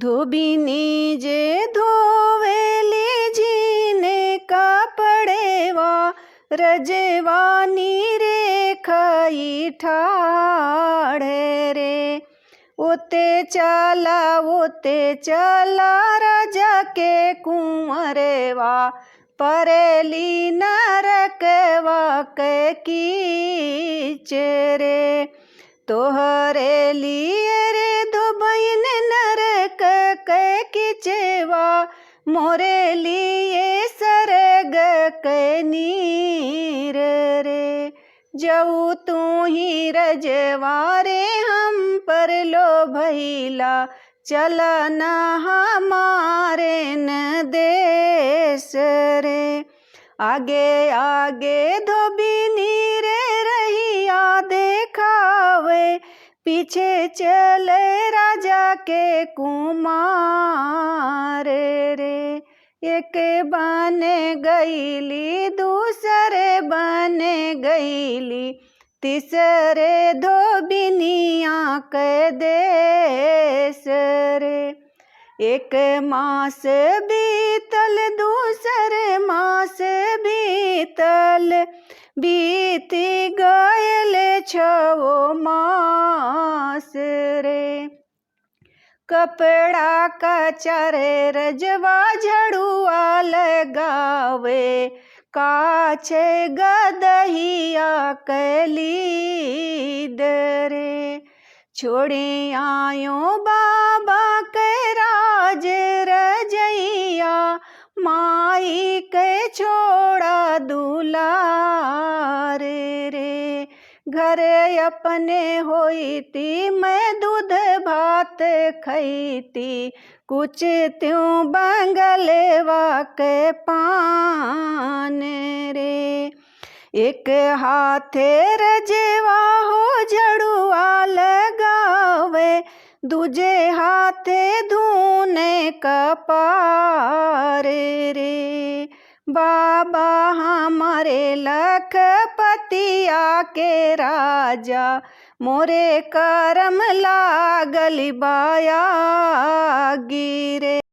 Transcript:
धोबिनी जे धोवेली जीने कपड़ेवा रजवानी रेखाई ठाड़े रे। ओते चला राजा के कुंवरवा परेली नरकवा के कीच रे। तोहरे लिए रे दो बहन नरक के कीचवा मोरे लिए सरग के नीर रे। जऊ तू ही रजवारे हम पर लो भैला चला न हमारे न देश रे। आगे आगे धोबिनी रे रहिया देखावे पीछे चले राजा के कुमार रे। एक बने गईली दूसरे बने गईली तीसरे धोबिनिया के देश रे। एक मास बीतल दूसरे मास बीतल बीती गयल 6 मास रे। कपड़ा कचरे रजवा झड़ुआ लगावे काछे गदहिया कैलीद रे। छोड़े आयो बाबा के राज रजैया माई के छोड़ा दुलार रे। घर अपने होईती मैं दूध भात खैती कुछ त्यों बंगलवा के पान रे। एक हाथे रजवा हो झड़ुआ लगावे दूजे हाथे धूने कपार रे। बाबा हमारे लखपतिया के राजा मोरे करम लागल बाया गिरे।